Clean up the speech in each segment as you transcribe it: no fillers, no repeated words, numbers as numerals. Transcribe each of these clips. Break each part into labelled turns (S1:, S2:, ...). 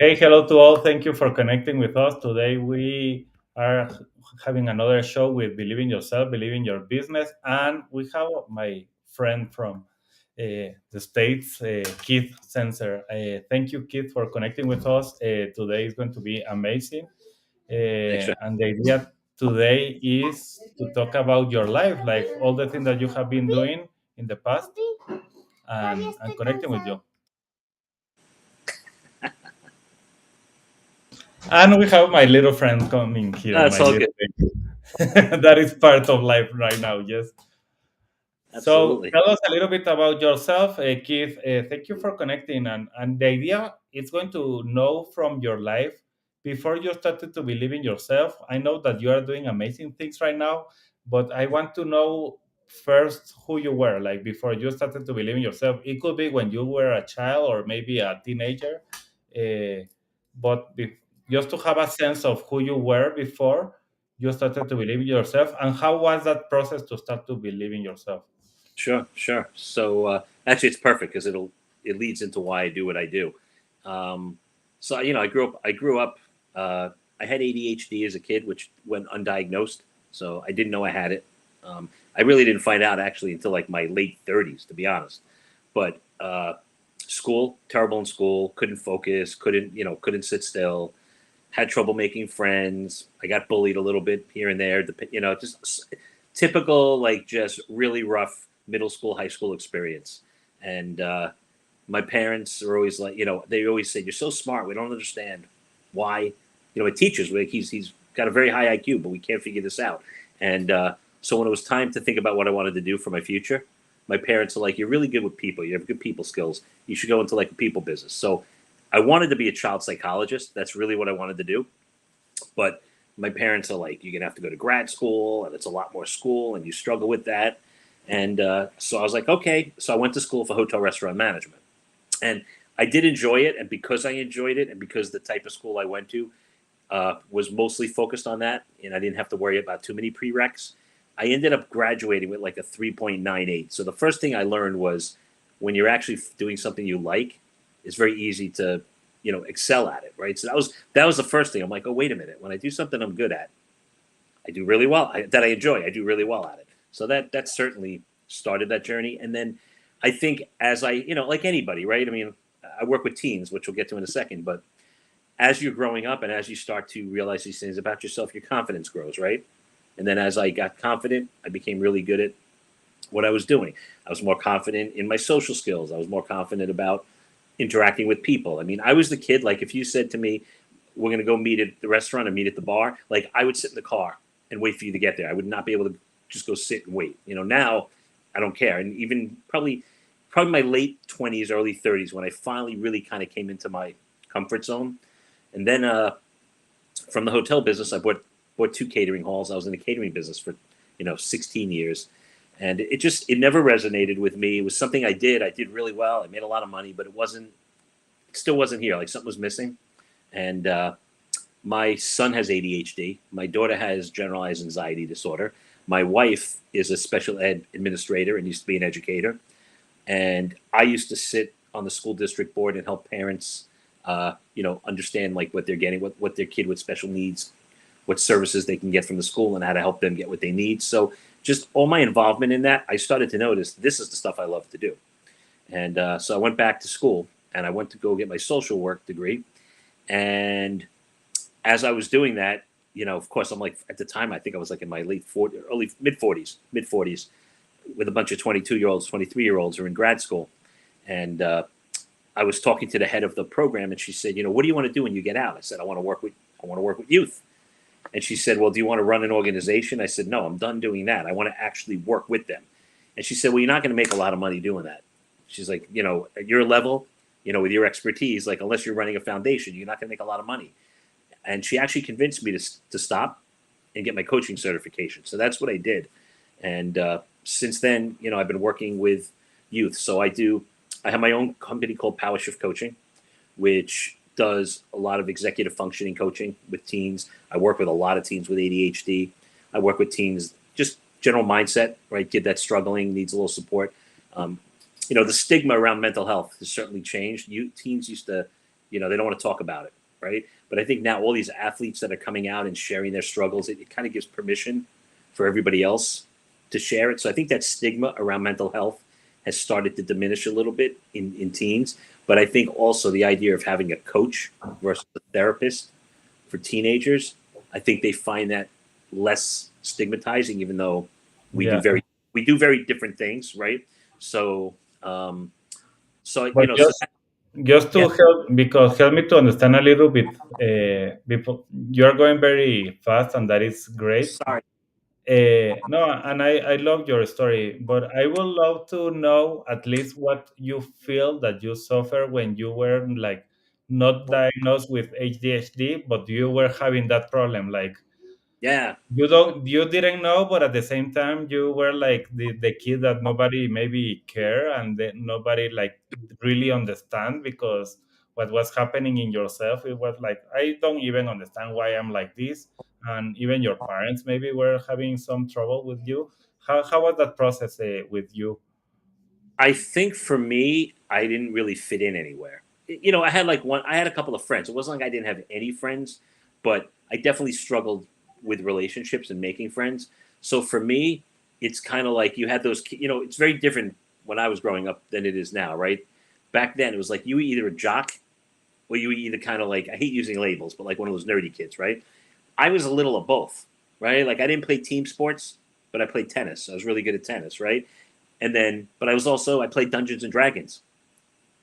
S1: Hey, hello to all. Thank you for connecting with us. Today we are having another show with Believe in Yourself, Believe in Your Business. And we have my friend from the States, Keith Senzer. Thank you, Keith, for connecting with us. Today is going to be amazing.
S2: Thanks for
S1: And the idea today is to talk about your life, like all the things that you have been doing in the past and connecting with you. And we have my little friend coming here,
S2: That's
S1: my
S2: all
S1: little
S2: good.
S1: baby. That is part of life right now, yes. So
S2: Absolutely.
S1: tell us a little bit about yourself, Keith. Thank you for connecting. And the idea is going to know from your life before you started to believe in yourself. I know that you are doing amazing things right now, but I want to know first who you were, like before you started to believe in yourself. It could be when you were a child or maybe a teenager, uh, but just to have a sense of who you were before you started to believe in yourself, and how was that process to start to believe in yourself?
S2: Sure, sure. So actually, it's perfect because it leads into why I do what I do. Um, so I grew up. Uh, I had ADHD as a kid, which went undiagnosed. So I didn't know I had it. I really didn't find out actually until like my late 30s, to be honest. But school, terrible in school. Couldn't focus. Couldn't sit still. Had trouble making friends. I got bullied a little bit here and there. Just typical, like just really rough middle school, high school experience. And my parents are always like, they always say, "You're so smart. We don't understand why." My teachers were like, "He's got a very high IQ, but we can't figure this out." And so when it was time to think about what I wanted to do for my future, my parents are like, "You're really good with people. You have good people skills. You should go into like a people business." So I wanted to be a child psychologist. That's really what I wanted to do. But my parents are like, "You're gonna have to go to grad school, and it's a lot more school, and you struggle with that." And so I was like, "Okay." So I went to school for hotel restaurant management, and I did enjoy it. And because I enjoyed it, and because the type of school I went to was mostly focused on that, and I didn't have to worry about too many prereqs, I ended up graduating with like a 3.98. So the first thing I learned was when you're actually doing something you like, it's very easy to excel at it, right? So that was the first thing. I'm like, oh, wait a minute. When I do something I'm good at, I do really well. That I enjoy, I do really well at it. So that certainly started that journey. And then I think as like anybody, right? I mean, I work with teens, which we'll get to in a second, but as you're growing up and as you start to realize these things about yourself, your confidence grows, right? And then as I got confident, I became really good at what I was doing. I was more confident in my social skills. I was more confident about interacting with people. I mean, I was the kid, like if you said to me, "We're going to go meet at the restaurant or meet at the bar," like I would sit in the car and wait for you to get there. I would not be able to just go sit and wait. Now I don't care. And even probably my late 20s, early 30s, when I finally really kind of came into my comfort zone. And then from the hotel business, I bought two catering halls. I was in the catering business for 16 years, and it never resonated with me. It was something I did. I did really well. I made a lot of money, but it still wasn't here. Like something was missing. And my son has ADHD. My daughter has generalized anxiety disorder. My wife is a special ed administrator and used to be an educator. And I used to sit on the school district board and help parents, understand like what they're getting, what their kid with special needs, what services they can get from the school, and how to help them get what they need. So just all my involvement in that, I started to notice this is the stuff I love to do. And so I went back to school and I went to go get my social work degree. And as I was doing that, of course, I'm like at the time I think I was like in my late 40s, early mid 40s, with a bunch of 22-year-olds, 23-year-olds who are in grad school. And I was talking to the head of the program, and she said, "What do you want to do when you get out?" I said, "I want to work with youth." And she said, "Well, do you want to run an organization?" I said, "No, I'm done doing that. I want to actually work with them." And she said, "Well, you're not going to make a lot of money doing that." She's like, "At your level, with your expertise, like unless you're running a foundation, you're not going to make a lot of money." And she actually convinced me to stop and get my coaching certification. So that's what I did. And since then, I've been working with youth. So I have my own company called Power Shift Coaching, which does a lot of executive functioning coaching with teens. I work with a lot of teens with ADHD. I work with teens, just general mindset, right? Kid that's struggling, needs a little support. The stigma around mental health has certainly changed. Teens used to They don't want to talk about it, right? But I think now all these athletes that are coming out and sharing their struggles, it kind of gives permission for everybody else to share it. So I think that stigma around mental health has started to diminish a little bit in teens. But I think also the idea of having a coach versus a therapist for teenagers, I think they find that less stigmatizing, even though we do
S1: Yeah.
S2: very we do very different things, right? So,
S1: But
S2: so
S1: just
S2: yeah.
S1: to help, because help me to understand a little bit, before you are going very fast, and that is great.
S2: Sorry.
S1: No, and I love your story, but I would love to know at least what you feel that you suffer when you were like not diagnosed with ADHD, but you were having that problem. Like
S2: Yeah.
S1: you didn't know, but at the same time you were like the kid that nobody maybe care, and then nobody like really understand, because what was happening in yourself, it was like, I don't even understand why I'm like this. And even your parents maybe were having some trouble with you. How was that process with you?
S2: I think for me, I didn't really fit in anywhere. I had a couple of friends. It wasn't like I didn't have any friends, but I definitely struggled with relationships and making friends. So for me, it's kind of like you had those, it's very different when I was growing up than it is now, right? Back then, it was like you were either a jock or you were either kind of like, I hate using labels, but like one of those nerdy kids, right? I was a little of both, right? Like I didn't play team sports, but I played tennis. I was really good at tennis, right? And then, but I played Dungeons and Dragons,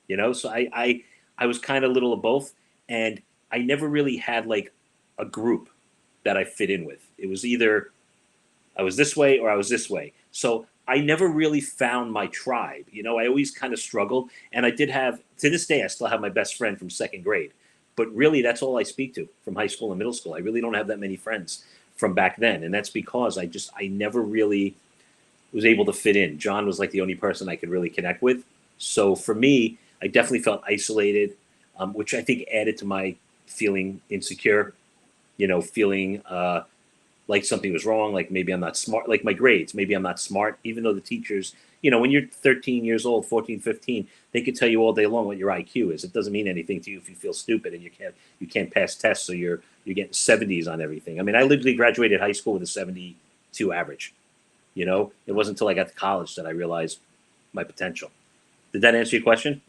S2: so I was kind of little of both, and I never really had like a group that I fit in with. It was either I was this way or I was this way. So I never really found my tribe. I always kind of struggled, and I did have, to this day I still have my best friend from second grade, but really that's all I speak to from high school and middle school. I really don't have that many friends from back then, and that's because I never really was able to fit in. John was like the only person I could really connect with. So for me, I definitely felt isolated, which I think added to my feeling insecure. Feeling like something was wrong, like maybe I'm not smart, like my grades, maybe I'm not smart, even though the teachers, when you're 13 years old, 14, 15, they could tell you all day long what your IQ is. It doesn't mean anything to you if you feel stupid and you can't pass tests, so you're getting 70s on everything. I mean, I literally graduated high school with a 72 average. It wasn't until I got to college that I realized my potential. Did that answer your question?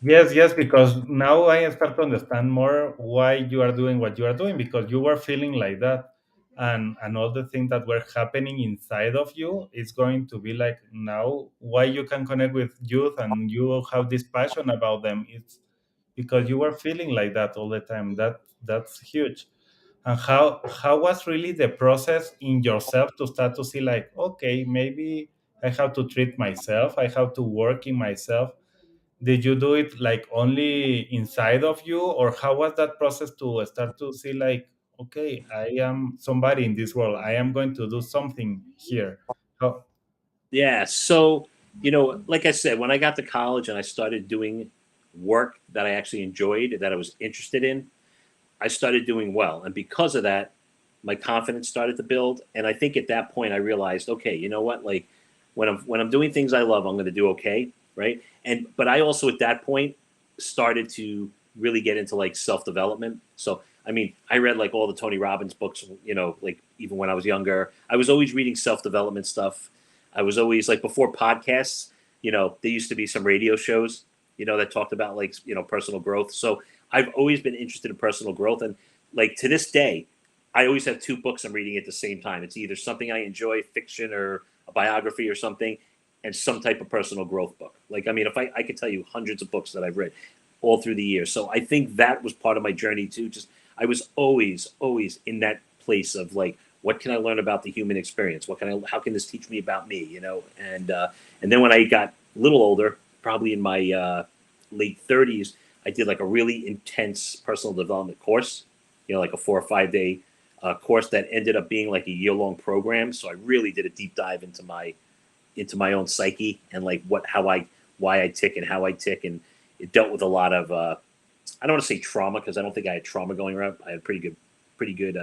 S1: Yes, yes, because now I start to understand more why you are doing what you are doing, because you were feeling like that, and all the things that were happening inside of you is going to be like now why you can connect with youth and you have this passion about them. It's because you were feeling like that all the time. That's huge. And how was really the process in yourself to start to see like, okay, maybe I have to treat myself, I have to work in myself. Did you do it like only inside of you, or how was that process to start to see like, okay, I am somebody in this world, I am going to do something here? How?
S2: Yeah. So, like I said, when I got to college and I started doing work that I actually enjoyed, that I was interested in, I started doing well. And because of that, my confidence started to build. And I think at that point I realized, okay, you know what? Like when I'm doing things I love, I'm going to do okay, right? But I also at that point started to really get into like self development. So I mean, I read like all the Tony Robbins books, like even when I was younger. I was always reading self development stuff. I was always like before podcasts, there used to be some radio shows, that talked about like personal growth. So I've always been interested in personal growth, and like to this day, I always have two books I'm reading at the same time. It's either something I enjoy, fiction or a biography or something, and some type of personal growth book. Like I mean, if I could tell you hundreds of books that I've read all through the years. So I think that was part of my journey too. Just I was always in that place of like, what can I learn about the human experience? How can this teach me about me? And then when I got a little older, probably in my late 30s, I did like a really intense personal development course, like a 4 or 5 day course that ended up being like a year-long program. So I really did a deep dive into my own psyche and like why I tick and how I tick, and it dealt with a lot of I don't want to say trauma because I don't think I had trauma going around. I had pretty good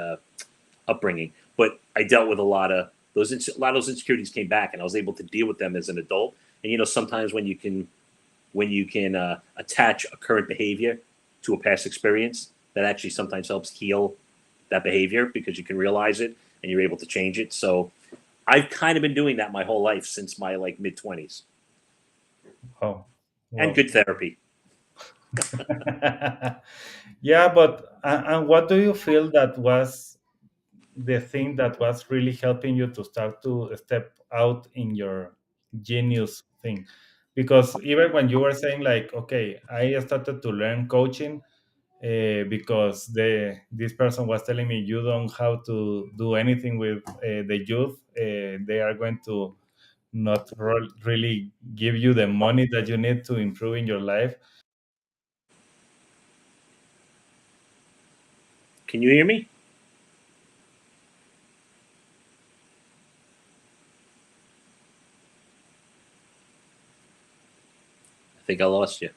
S2: upbringing, but I dealt with a lot of those insecurities came back, and I was able to deal with them as an adult. And sometimes when you can attach a current behavior to a past experience that actually sometimes helps heal that behavior because you can realize it and you're able to change it. So I've kind of been doing that my whole life since my like mid 20s,
S1: Oh,
S2: and
S1: well.
S2: good therapy.
S1: Yeah, but and what do you feel that was the thing that was really helping you to start to step out in your genius thing? Because even when you were saying like, okay, I started to learn coaching because this person was telling me you don't have to do anything with the youth. They are going to not really give you the money that you need to improve in your life.
S2: Can you hear me? I think I lost you.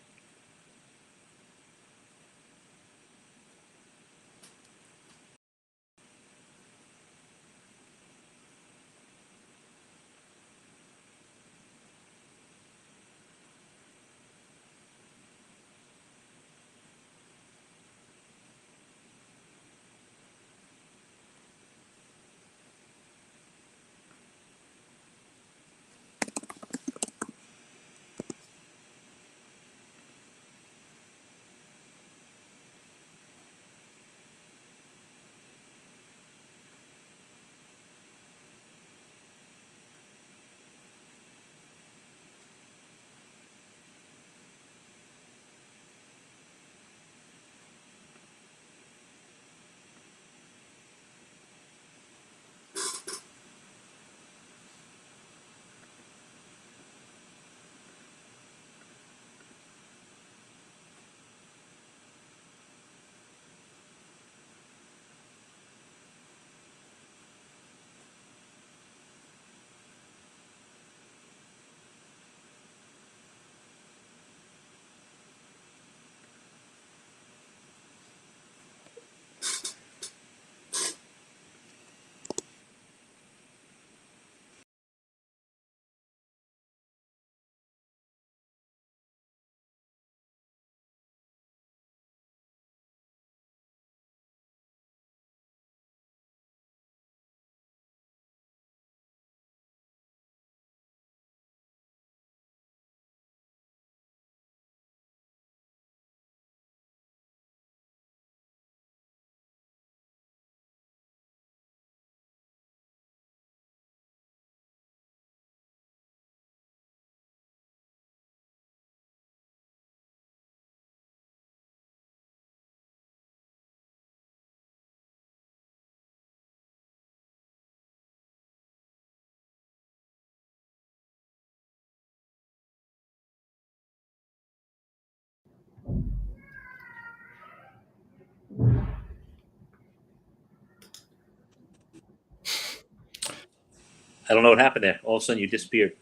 S2: I don't know what happened there. All of a sudden, you disappeared.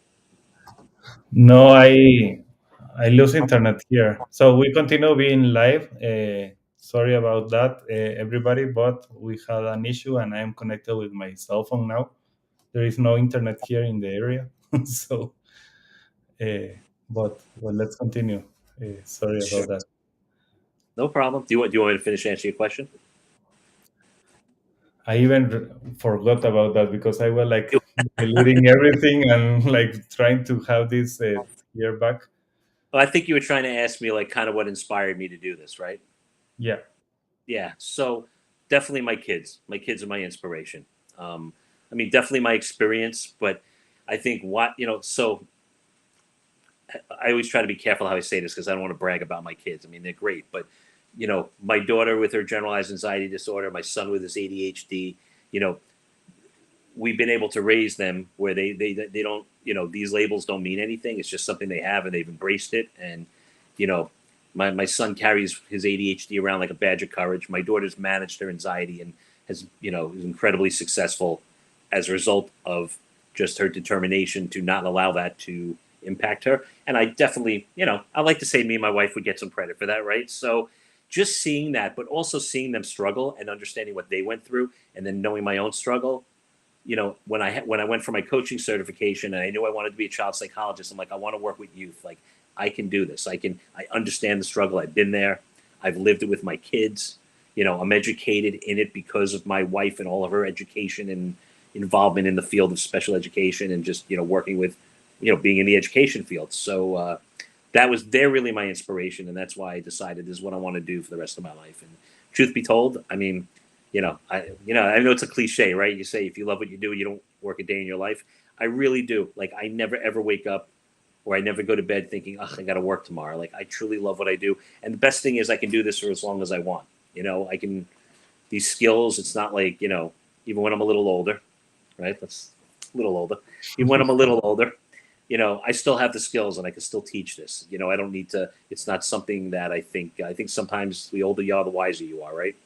S1: No, I lose internet here. So we continue being live. Sorry about that, everybody, but we had an issue and I am connected with my cell phone now. There is no internet here in the area. So, uh, but let's continue. Sorry
S2: Sure.
S1: about that.
S2: No problem. Do you want me to finish answering your question?
S1: I even forgot about that because I was like deleting everything and like trying to have this here back.
S2: Well, I think you were trying to ask me like kind of what inspired me to do this, right?
S1: Yeah.
S2: Yeah. So definitely my kids. My kids are my inspiration. I mean, definitely my experience, but I think what So I always try to be careful how I say this because I don't want to brag about my kids. I mean, they're great, but my daughter with her generalized anxiety disorder, my son with his ADHD, you know, we've been able to raise them where they don't, these labels don't mean anything. It's just something they have and they've embraced it. And you know my son carries his ADHD around like a badge of courage. My daughter's managed her anxiety and has is incredibly successful as a result of just her determination to not allow that to impact her. And I definitely, I like to say me and my wife would get some credit for that, right? So just seeing that, but also seeing them struggle and understanding what they went through, and then knowing my own struggle. When I went for my coaching certification and I knew I wanted to be a child psychologist, I'm like, I want to work with youth. Like, I can do this. I understand the struggle. I've been there. I've lived it with my kids. I'm educated in it because of my wife and all of her education and involvement in the field of special education, and just working with being in the education field. So they're really my inspiration, and that's why I decided this is what I want to do for the rest of my life. And truth be told, I mean, I know it's a cliche, right? You say if you love what you do, you don't work a day in your life. I really do. Like, I never ever wake up, or I never go to bed thinking, "Oh, I got to work tomorrow." Like, I truly love what I do, and the best thing is I can do this for as long as I want. I can these skills. It's not like even when I'm a little older, right? That's a little older. Even when I'm a little older, I still have the skills and I can still teach this. I don't need to. It's not something that I think sometimes the older you are, the wiser you are, right?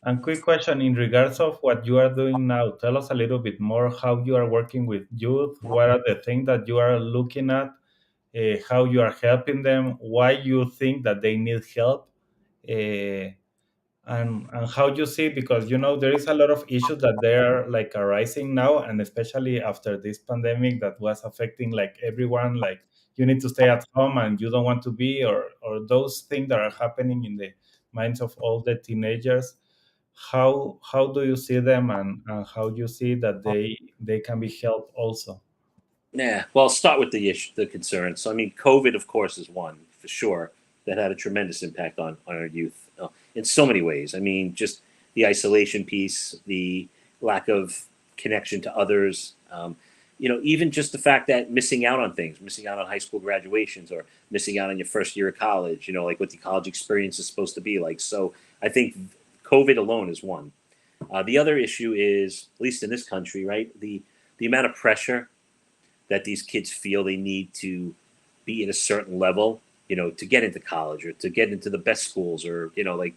S1: And quick question in regards of what you are doing now. Tell us a little bit more how you are working with youth. What are the things that you are looking at? How you are helping them? Why you think that they need help? Uh, and how you see, because there is a lot of issues that they are like arising now, and especially after this pandemic that was affecting like everyone, like you need to stay at home and you don't want to be, or those things that are happening in the minds of all the teenagers. How do you see them, and how you see that they can be helped also?
S2: Yeah. Well, I'll start with the issue, the concern. So, I mean, COVID, of course, is one for sure that had a tremendous impact on our youth in so many ways. I mean, just the isolation piece, the lack of connection to others. Even just the fact that missing out on things, missing out on high school graduations, or missing out on your first year of college. Like what the college experience is supposed to be like. So, I think COVID alone is one. The other issue is, at least in this country, right, the amount of pressure that these kids feel they need to be at a certain level, to get into college or to get into the best schools, or like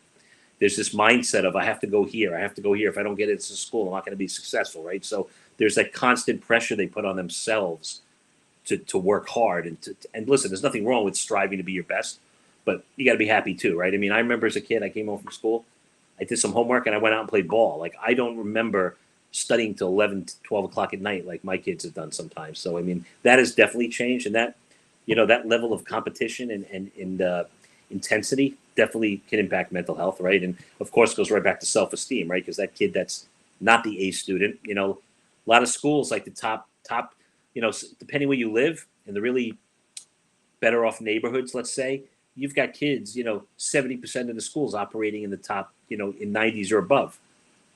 S2: there's this mindset of I have to go here, I have to go here. If I don't get into school, I'm not going to be successful, right? So there's that constant pressure they put on themselves to work hard, and listen. There's nothing wrong with striving to be your best, but you got to be happy too, right? I mean, I remember as a kid, I came home from school, I did some homework, and I went out and played ball. Like, I don't remember studying till 11, 12 o'clock at night like my kids have done sometimes. So, I mean, that has definitely changed. And that level of competition and intensity definitely can impact mental health, right? And, of course, it goes right back to self-esteem, right? Because that kid that's not the A student, a lot of schools, like the top, depending where you live, in the really better off neighborhoods, let's say, you've got kids, 70% of the schools operating in the top, in 90s or above.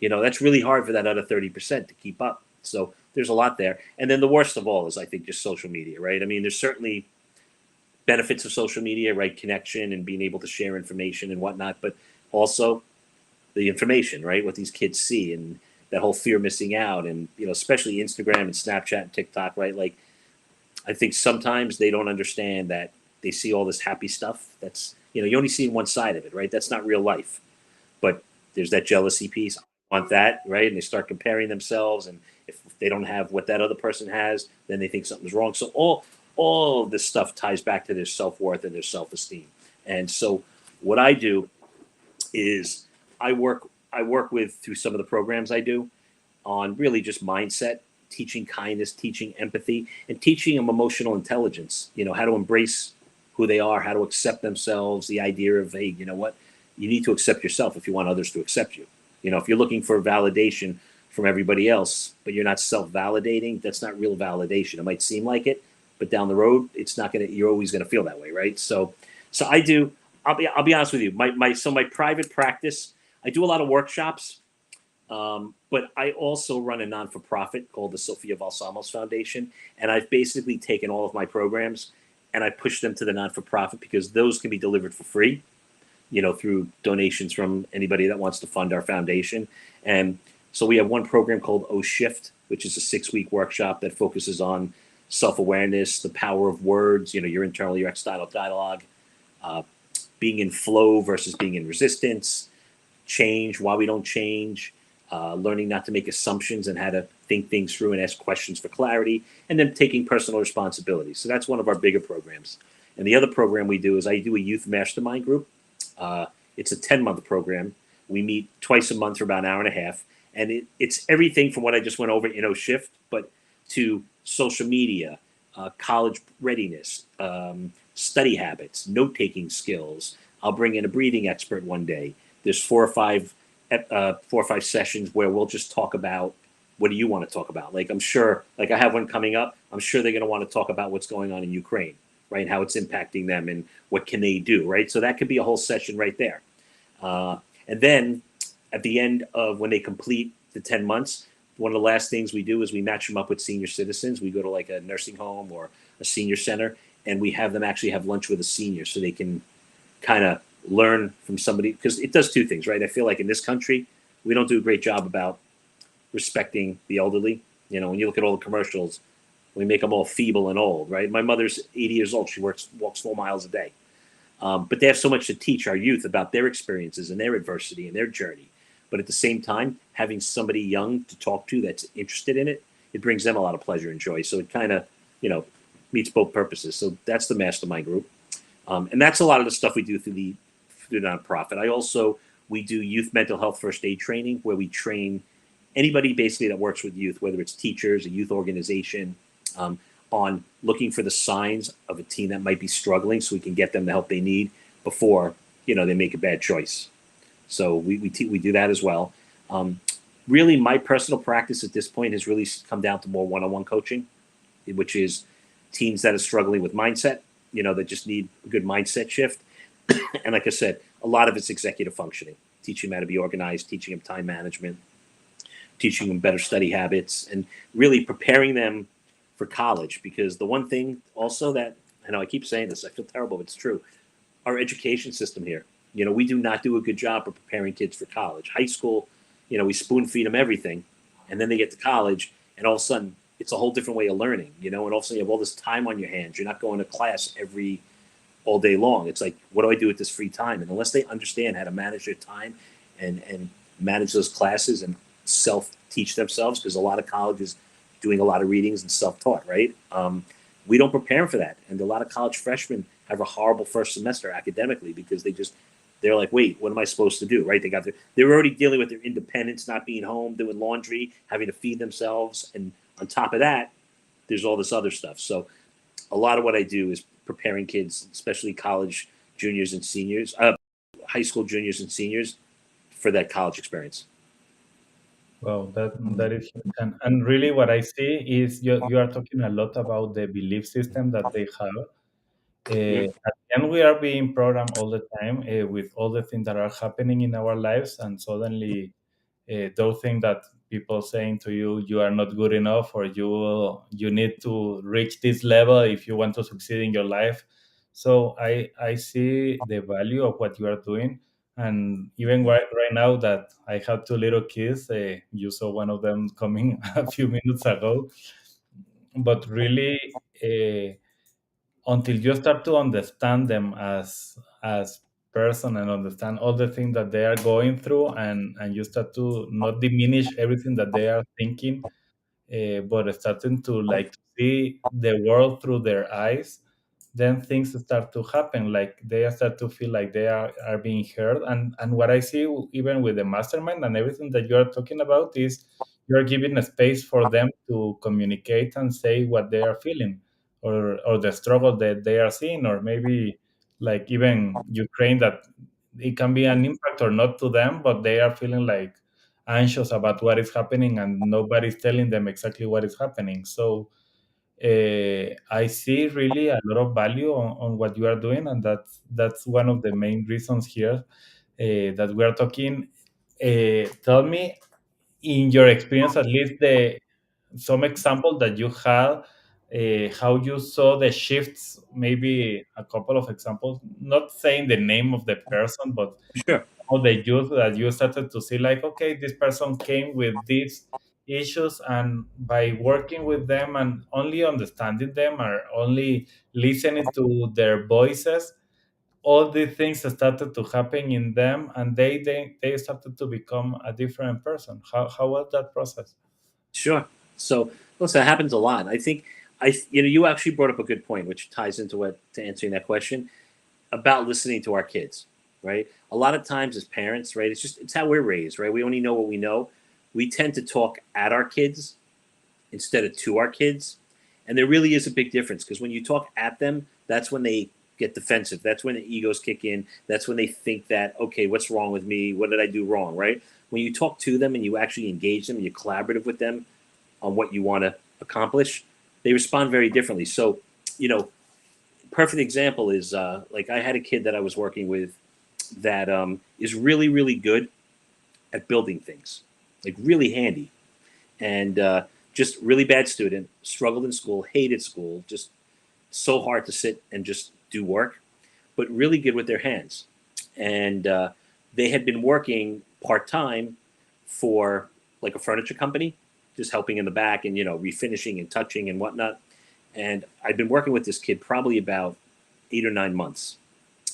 S2: That's really hard for that other 30% to keep up. So there's a lot there. And then the worst of all is, I think, just social media, right? I mean, there's certainly benefits of social media, right? Connection and being able to share information and whatnot, but also the information, right? What these kids see, and that whole fear of missing out, and, especially Instagram and Snapchat and TikTok, right? Like, I think sometimes they don't understand that they see all this happy stuff. That's, you only see one side of it, right? That's not real life. But there's that jealousy piece. I want that, right? And they start comparing themselves. And if they don't have what that other person has, then they think something's wrong. So all of this stuff ties back to their self-worth and their self-esteem. And so what I do is I work with, through some of the programs I do, on really just mindset, teaching kindness, teaching empathy, and teaching them emotional intelligence. How to embrace who they are, how to accept themselves. The idea of, hey, you know what? You need to accept yourself if you want others to accept you. If you're looking for validation from everybody else, but you're not self-validating, that's not real validation. It might seem like it, but down the road, it's not gonna. You're always gonna feel that way, right? So I do. I'll be honest with you. My private practice, I do a lot of workshops, but I also run a non-for-profit called the Sofia Valsamos Foundation, and I've basically taken all of my programs and I push them to the non-for-profit, because those can be delivered for free, through donations from anybody that wants to fund our foundation. And so we have one program called Shift, which is a 6-week workshop that focuses on self-awareness, the power of words, your internal, your external dialogue, uh, being in flow versus being in resistance, change, why we don't change, learning not to make assumptions and how to think things through and ask questions for clarity, and then taking personal responsibility. So that's one of our bigger programs. And the other program we do is I do a youth mastermind group. It's a 10-month program. We meet twice a month for about an hour and a half. And it's everything from what I just went over in Shift, but to social media, college readiness, study habits, note-taking skills, I'll bring in a breathing expert one day. There's 4 or 5 sessions where we'll just talk about what do you want to talk about. Like I'm sure, like I have one coming up. I'm sure they're going to want to talk about what's going on in Ukraine, right? How it's impacting them and what can they do, right? So that could be a whole session right there. And then at the end of when they complete the 10 months, one of the last things we do is we match them up with senior citizens. We go to like a nursing home or a senior center, and we have them actually have lunch with a senior so they can kind of learn from somebody, because it does two things, right? I feel like in this country, we don't do a great job about respecting the elderly. You know, when you look at all the commercials, we make them all feeble and old, right? My mother's 80 years old. She walks 4 miles a day. But they have so much to teach our youth about their experiences and their adversity and their journey. But at the same time, having somebody young to talk to that's interested in it, it brings them a lot of pleasure and joy. So it kind of, you know, meets both purposes. So that's the mastermind group. And that's a lot of the stuff we do through the nonprofit. We do youth mental health first aid training, where we train anybody basically that works with youth, whether it's teachers, a youth organization, on looking for the signs of a teen that might be struggling, so we can get them the help they need before they make a bad choice. So we do that as well. Really, my personal practice at this point has really come down to more one-on-one coaching, which is teens that are struggling with mindset, that just need a good mindset shift. And like I said, a lot of it's executive functioning, teaching them how to be organized, teaching them time management, teaching them better study habits, and really preparing them for college. Because the one thing also that, I know I keep saying this, I feel terrible, but it's true. Our education system here, we do not do a good job of preparing kids for college. High school, we spoon feed them everything, and then they get to college, and all of a sudden it's a whole different way of learning, and all of a sudden you have all this time on your hands. You're not going to class all day long. It's like, what do I do with this free time? And unless they understand how to manage their time and manage those classes and self-teach themselves, because a lot of colleges doing a lot of readings and self-taught, right? We don't prepare them for that. And a lot of college freshmen have a horrible first semester academically, because they're like, wait, what am I supposed to do, right? They're already dealing with their independence, not being home, doing laundry, having to feed themselves. And on top of that, there's all this other stuff. So a lot of what I do is preparing kids, especially college juniors and seniors, high school juniors and seniors, for that college experience.
S1: Well, that is huge. And really what I see is you are talking a lot about the belief system that they have.
S2: Mhm.
S1: At the end, we are being programmed all the time with all the things that are happening in our lives, and suddenly those things that people saying to you, you are not good enough, or you need to reach this level if you want to succeed in your life. So I see the value of what you are doing. And even right now that I have two little kids, you saw one of them coming a few minutes ago. But really, until you start to understand them as person and understand all the things that they are going through, and you start to not diminish everything that they are thinking, but starting to like to see the world through their eyes, then things start to happen. Like they start to feel like they are being heard. And what I see even with the mastermind and everything that you are talking about is you're giving a space for them to communicate and say what they are feeling, or the struggle that they are seeing, or maybe like even Ukraine, that it can be an impact or not to them, but they are feeling like anxious about what is happening, and nobody's telling them exactly what is happening. So I see really a lot of value on what you are doing, and that's one of the main reasons here that we are talking. Tell me, in your experience, at least some example that you had, how you saw the shifts. Maybe a couple of examples, not saying the name of the person, but
S2: Sure.
S1: how the youth that you started to see, like, okay, this person came with these issues, and by working with them and only understanding them, or only listening to their voices, all these things started to happen in them, and they started to become a different person. How was that process?
S2: Sure. So, listen, it happens a lot. I think you actually brought up a good point, which ties into to answering that question about listening to our kids, right? A lot of times as parents, right, it's how we're raised, right? We only know what we know. We tend to talk at our kids instead of to our kids. And there really is a big difference, because when you talk at them, that's when they get defensive. That's when the egos kick in. That's when they think that, okay, what's wrong with me? What did I do wrong? Right? When you talk to them and you actually engage them, you're collaborative with them on what you want to accomplish, they respond very differently. So, perfect example is like I had a kid that I was working with that is really, really good at building things, like really handy, and just really bad student, struggled in school, hated school, just so hard to sit and just do work, but really good with their hands. And they had been working part time for like a furniture company, just helping in the back and refinishing and touching and whatnot. And I'd been working with this kid probably about 8 or 9 months,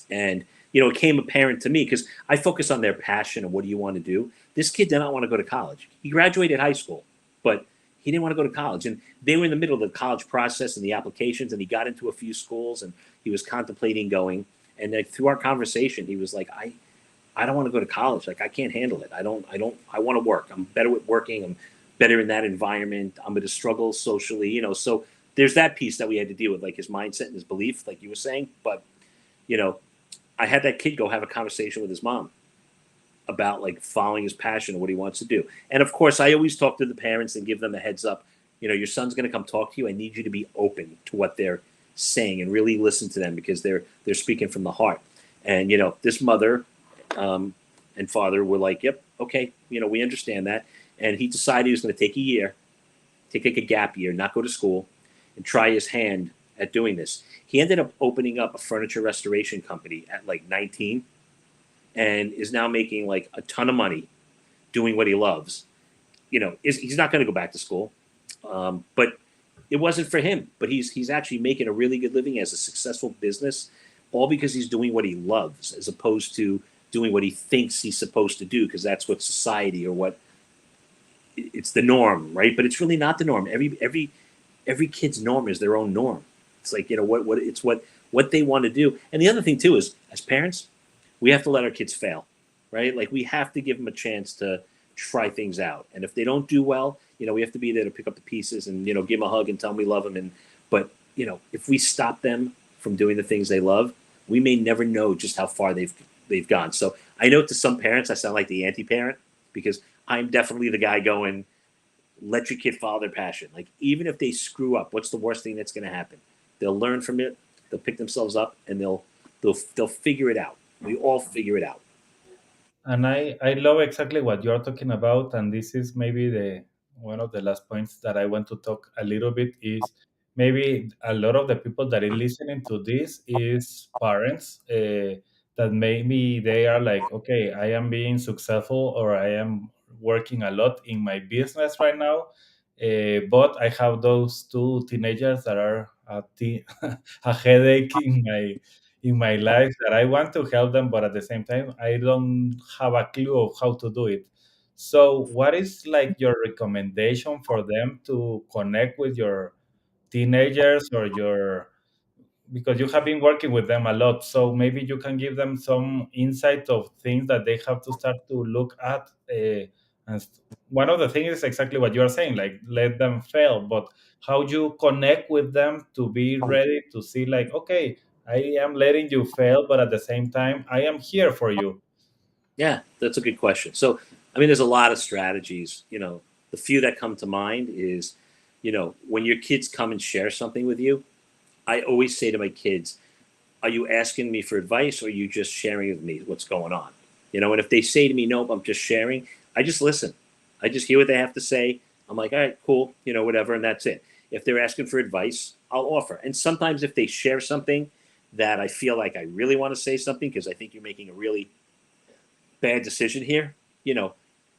S2: and it became apparent to me because I focus on their passion and what do you want to do. This kid did not want to go to college. He graduated high school, but he didn't want to go to college. And they were in the middle of the college process and the applications, and he got into a few schools and he was contemplating going. And like, through our conversation, he was like, I don't want to go to college. Like, I can't handle it. I want to work. I'm better with working. I'm better in that environment. I'm going to struggle socially. So there's that piece that we had to deal with, like his mindset and his belief, like you were saying. But, I had that kid go have a conversation with his mom about like following his passion and what he wants to do. And of course, I always talk to the parents and give them a heads up. Your son's going to come talk to you. I need you to be open to what they're saying and really listen to them because they're speaking from the heart. And this mother and father were like, "Yep, okay, we understand that." And he decided he was going to take a year, take like a gap year, not go to school, and try his hand at doing this. He ended up opening up a furniture restoration company at like 19 and is now making like a ton of money doing what he loves. He's not going to go back to school, but it wasn't for him. But he's actually making a really good living as a successful business, all because he's doing what he loves as opposed to doing what he thinks he's supposed to do because that's what society or what it's the norm, right? But it's really not the norm. Every kid's norm is their own norm. It's like what they want to do. And the other thing too is, as parents, we have to let our kids fail, right? Like we have to give them a chance to try things out. And if they don't do well, we have to be there to pick up the pieces and give them a hug and tell them we love them. But if we stop them from doing the things they love, we may never know just how far they've gone. So I know to some parents I sound like the anti-parent because I'm definitely the guy going, let your kid follow their passion. Like even if they screw up, what's the worst thing that's going to happen? They'll learn from it. They'll pick themselves up and they'll figure it out. We all figure it out.
S1: And I love exactly what you're talking about, and this is maybe the one of the last points that I want to talk a little bit is maybe a lot of the people that are listening to this is parents that maybe they are like, okay, I am being successful or I am working a lot in my business right now, but I have those two teenagers that are a headache in my life that I want to help them, but at the same time, I don't have a clue of how to do it. So, what is like your recommendation for them to connect with your teenagers or your because you have been working with them a lot, so maybe you can give them some insight of things that they have to start to look at. One of the things is exactly what you are saying, like let them fail, but how you connect with them to be ready to see, like, okay, I am letting you fail, but at the same time, I am here for you.
S2: Yeah, that's a good question. So, I mean, there's a lot of strategies. The few that come to mind is, when your kids come and share something with you, I always say to my kids, are you asking me for advice or are you just sharing with me what's going on? And if they say to me, nope, I'm just sharing, I just listen. I just hear what they have to say. I'm like, all right, cool, whatever, and that's it. If they're asking for advice, I'll offer. And sometimes if they share something that I feel like I really want to say something because I think you're making a really bad decision here,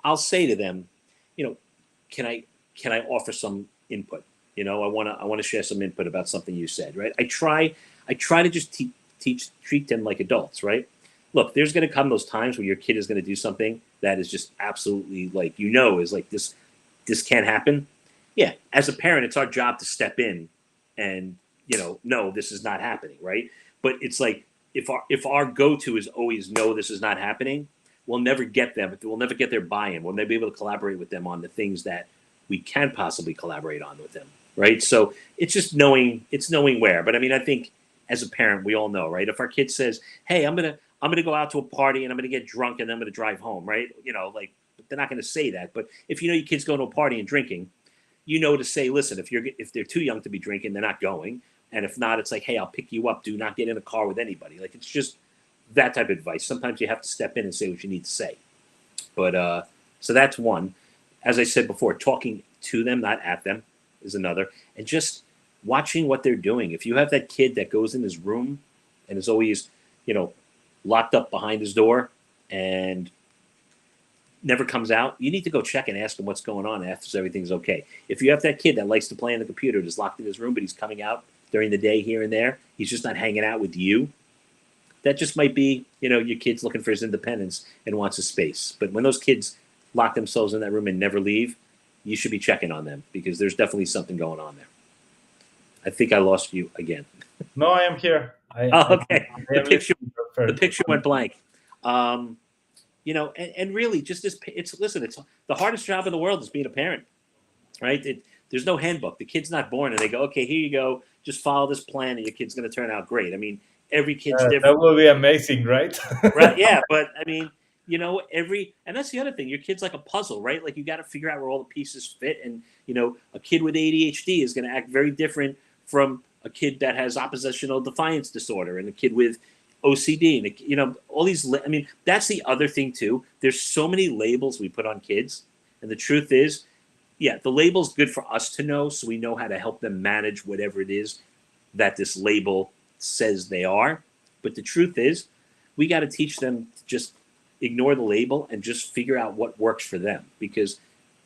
S2: I'll say to them, you know, can I offer some input? I want to share some input about something you said, right? I try to just treat them like adults, right? Look, there's going to come those times where your kid is going to do something that is just absolutely like is like this can't happen. Yeah, as a parent, it's our job to step in and no, this is not happening, right? But it's like if our go-to is always no, this is not happening, we'll never get them. We'll never get their buy-in. We'll never be able to collaborate with them on the things that we can possibly collaborate on with them, right? So it's just knowing where. But I mean, I think as a parent, we all know, right? If our kid says, "Hey, I'm gonna go out to a party and I'm gonna get drunk and then I'm gonna drive home," right? Like they're not gonna say that. But if you know your kid's going to a party and drinking, you know to say, listen, if they're too young to be drinking, they're not going. And if not, it's like, hey, I'll pick you up. Do not get in a car with anybody. Like it's just that type of advice. Sometimes you have to step in and say what you need to say. But so that's one. As I said before, talking to them, not at them, is another. And just watching what they're doing. If you have that kid that goes in his room and is always, you know, locked up behind his door and never comes out, you need to go check and ask him what's going on, ask if everything's okay. If you have that kid that likes to play on the computer, just locked in his room, but he's coming out during the day here and there, he's just not hanging out with you. That just might be, your kid's looking for his independence and wants a space. But when those kids lock themselves in that room and never leave, you should be checking on them because there's definitely something going on there. I think I lost you again.
S1: No, I am here.
S2: Oh, okay.
S1: I
S2: The
S1: am
S2: picture,
S1: listening
S2: the
S1: perfect.
S2: picture went blank. And really, just this. It's the hardest job in the world is being a parent, right? There's no handbook. The kid's not born and they go, okay, here you go, just follow this plan and your kid's going to turn out great. I mean, every kid's
S1: That
S2: different.
S1: will be amazing, right?
S2: Right? Yeah, but I mean, and that's the other thing. Your kid's like a puzzle, right? Like you got to figure out where all the pieces fit. And a kid with ADHD is going to act very different from a kid that has oppositional defiance disorder, and a kid with OCD, and all these. I mean, that's the other thing too. There's so many labels we put on kids, and the truth is, yeah, the label's good for us to know, so we know how to help them manage whatever it is that this label says they are. But the truth is, we got to teach them to just ignore the label and just figure out what works for them, because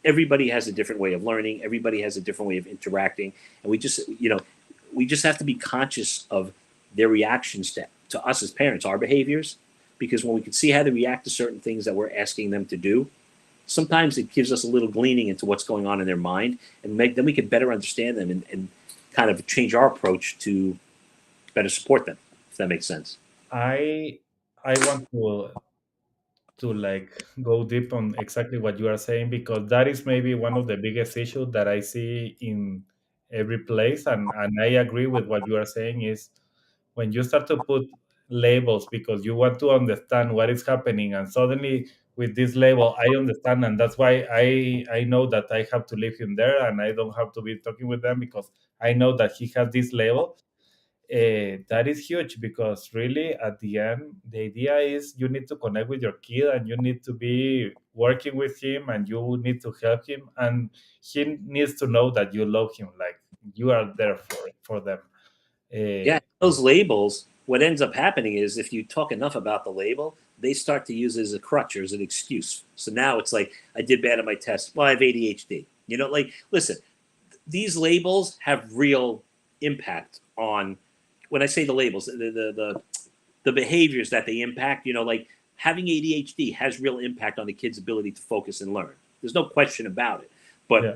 S2: everybody has a different way of learning. Everybody has a different way of interacting. And we just have to be conscious of their reactions to us as parents, our behaviors, because when we can see how they react to certain things that we're asking them to do, sometimes it gives us a little gleaning into what's going on in their mind, and then we can better understand them and kind of change our approach to better support them, if that makes sense.
S1: I I want to like go deep on exactly what you are saying, because that is maybe one of the biggest issues that I see in every place, and I agree with what you are saying is when you start to put labels because you want to understand what is happening, and suddenly with this label I understand, and that's why I know that I have to leave him there and I don't have to be talking with them because I know that he has this label. That is huge, because really at the end the idea is you need to connect with your kid and you need to be working with him and you need to help him, and he needs to know that you love him, like you are there for them.
S2: Yeah,
S1: uh,
S2: those labels, what ends up happening is if you talk enough about the label, they start to use it as a crutch or as an excuse. So now it's like, I did bad on my test. Well, I have ADHD. Like, listen, these labels have real impact on, when I say the labels, the behaviors that they impact, like having ADHD has real impact on the kid's ability to focus and learn. There's no question about it. But
S1: yeah.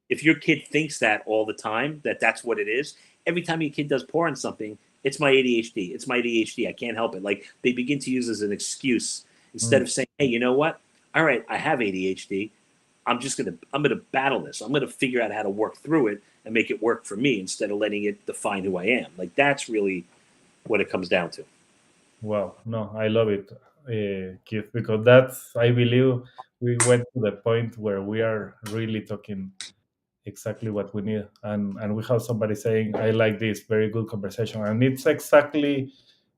S2: if your kid thinks that all the time, that's what it is, every time your kid does poor on something, it's my ADHD. It's my ADHD. I can't help it. Like they begin to use as an excuse instead
S1: Mm.
S2: of saying, hey, you know what? All right, I have ADHD. I'm gonna battle this. I'm gonna figure out how to work through it and make it work for me instead of letting it define who I am. Like that's really what it comes down to.
S1: Wow, no, I love it, Keith, because that's, I believe we went to the point where we are really talking exactly what we need, and we have somebody saying, I like this, very good conversation, and it's exactly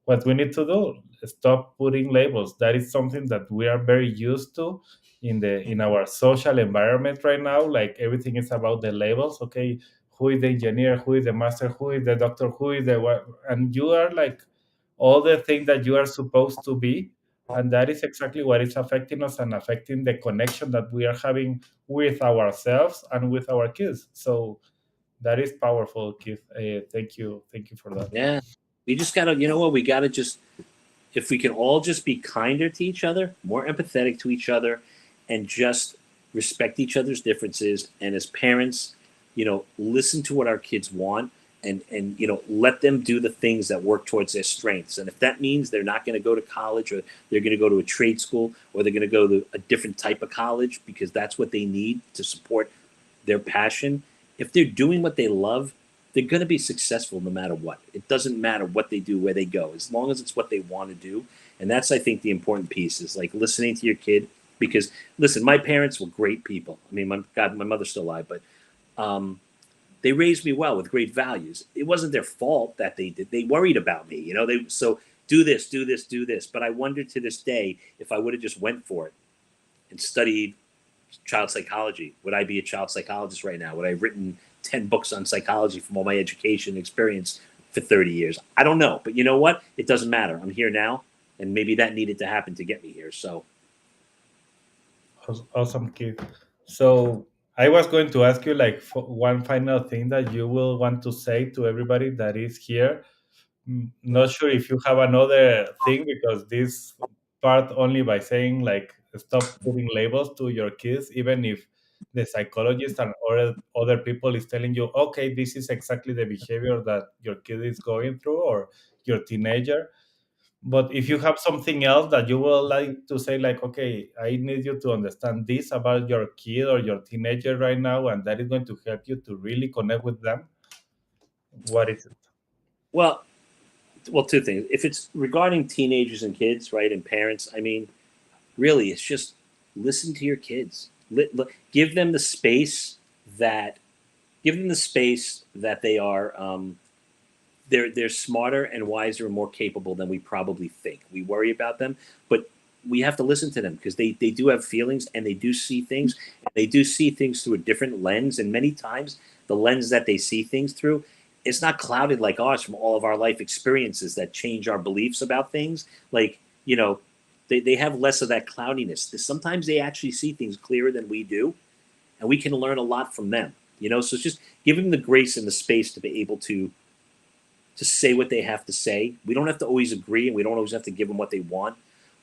S1: what we need to do. Stop putting labels. That is something that we are very used to in our social environment right now. Like everything is about the labels. Okay, who is the engineer, who is the master, who is the doctor, who is the what, and you are like all the things that you are supposed to be, and that is exactly what is affecting us and affecting the connection that we are having with ourselves and with our kids. So that is powerful, Keith. Thank you for that.
S2: Yeah. We just gotta, we gotta just, if we can all just be kinder to each other, more empathetic to each other, and just respect each other's differences. And as parents, listen to what our kids want, and let them do the things that work towards their strengths. And if that means they're not going to go to college, or they're going to go to a trade school, or they're going to go to a different type of college because that's what they need to support their passion. If they're doing what they love, they're going to be successful no matter what. It doesn't matter what they do, where they go, as long as it's what they want to do. And that's, I think, the important piece is like listening to your kid. Because listen, my parents were great people. I mean, my mother's still alive, but um, they raised me well with great values. It wasn't their fault that they did. They worried about me, you know. They so do this, do this, do this. But I wonder to this day if I would have just went for it and studied child psychology, would I be a child psychologist right now? Would I have written 10 books on psychology from all my education experience for 30 years? I don't know, but you know what? It doesn't matter. I'm here now, and maybe that needed to happen to get me here. So
S1: Awesome, Keith. So I was going to ask you like one final thing that you will want to say to everybody that is here. Not sure if you have another thing because this part only by saying like stop putting labels to your kids, even if the psychologist and other people is telling you, okay, this is exactly the behavior that your kid is going through or your teenager. But if you have something else that you would like to say, like, okay, I need you to understand this about your kid or your teenager right now, and that is going to help you to really connect with them, what is it?
S2: well, two things. If it's regarding teenagers and kids, right, and parents, I mean, really, it's just listen to your kids. Give them the space that they are. They're smarter and wiser and more capable than we probably think. We worry about them, but we have to listen to them because they do have feelings and they do see things. And they do see things through a different lens, and many times the lens that they see things through, it's not clouded like ours from all of our life experiences that change our beliefs about things. Like, they have less of that cloudiness. Sometimes they actually see things clearer than we do, and we can learn a lot from them. So it's just giving them the grace and the space to be able to say what they have to say. We don't have to always agree, and we don't always have to give them what they want,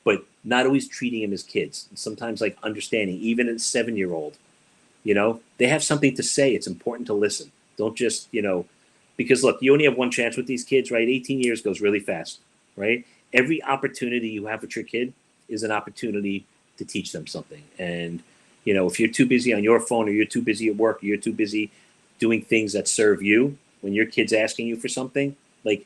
S2: but not always treating them as kids. And sometimes, like, understanding, even a 7-year-old, they have something to say. It's important to listen. Don't just, because look, you only have one chance with these kids, right? 18 years goes really fast, right? Every opportunity you have with your kid is an opportunity to teach them something. And, if you're too busy on your phone, or you're too busy at work, or you're too busy doing things that serve you, when your kid's asking you for something, like,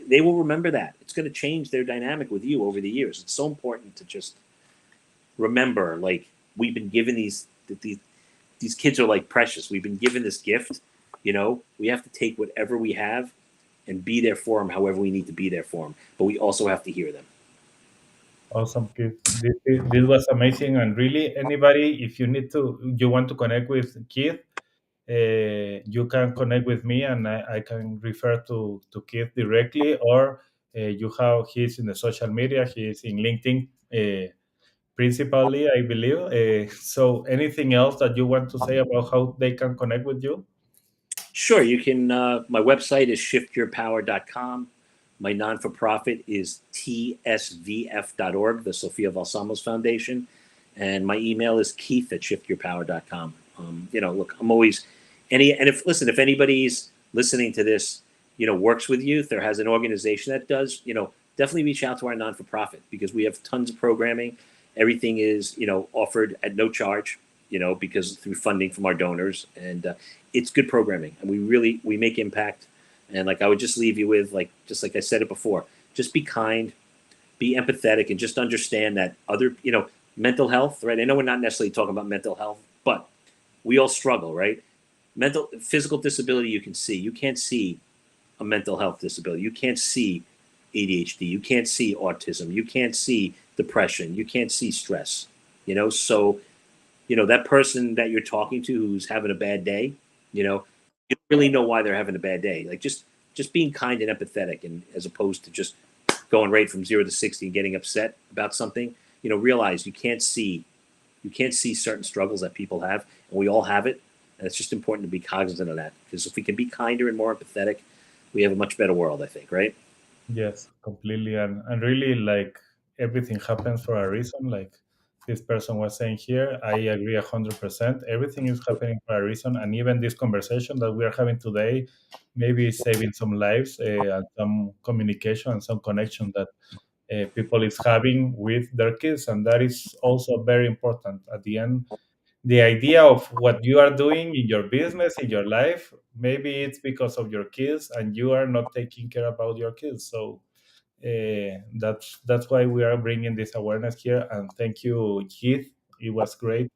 S2: they will remember that. It's going to change their dynamic with you over the years. It's so important to just remember, like, we've been given these kids are like precious. We've been given this gift. We have to take whatever we have and be there for them however we need to be there for them. But we also have to hear them.
S1: Awesome, Keith. This was amazing, and really, anybody, if you want to connect with Keith, you can connect with me, and I can refer to Keith directly, or you have he's in the social media, he's in LinkedIn, principally, I believe. So, anything else that you want to say about how they can connect with you?
S2: Sure, you can. My website is shiftyourpower.com. My non for profit is tsvf.org, the Sofia Valsamos Foundation. And my email is keith at shiftyourpower.com. Look, I'm always and if anybody's listening to this, works with youth or has an organization that does, definitely reach out to our non for profit because we have tons of programming. Everything is, offered at no charge, because through funding from our donors, and it's good programming, and we make impact. And like I would just leave you with, like, just like I said it before, just be kind, be empathetic, and just understand that mental health, right? I know we're not necessarily talking about mental health, but we all struggle, right? Physical disability you can see. You can't see a mental health disability. You can't see ADHD. You can't see autism. You can't see depression. You can't see stress. So that person that you're talking to who's having a bad day, you don't really know why they're having a bad day. Like, just being kind and empathetic, and as opposed to just going right from 0 to 60 and getting upset about something. Realize you can't see certain struggles that people have, and we all have it. And it's just important to be cognizant of that, because if we can be kinder and more empathetic, we have a much better world, I think, right?
S1: Yes, completely. And really, like, everything happens for a reason. Like this person was saying here, I agree 100%. Everything is happening for a reason. And even this conversation that we are having today, maybe is saving some lives and some communication and some connection that people is having with their kids. And that is also very important. At the end, the idea of what you are doing in your business, in your life, maybe it's because of your kids and you are not taking care about your kids. So that's why we are bringing this awareness here. And thank you, Keith. It was great,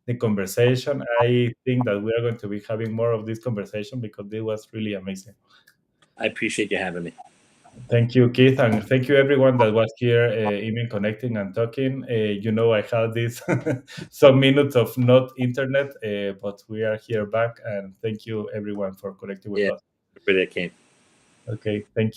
S1: the conversation. I think that we are going to be having more of this conversation because it was really amazing.
S2: I appreciate you having me.
S1: Thank you, Keith, and thank you everyone that was here, even connecting and talking. I had this some minutes of not internet, but we are here back, and thank you everyone for connecting with
S2: Yeah,
S1: us.
S2: everybody that came.
S1: Okay, thank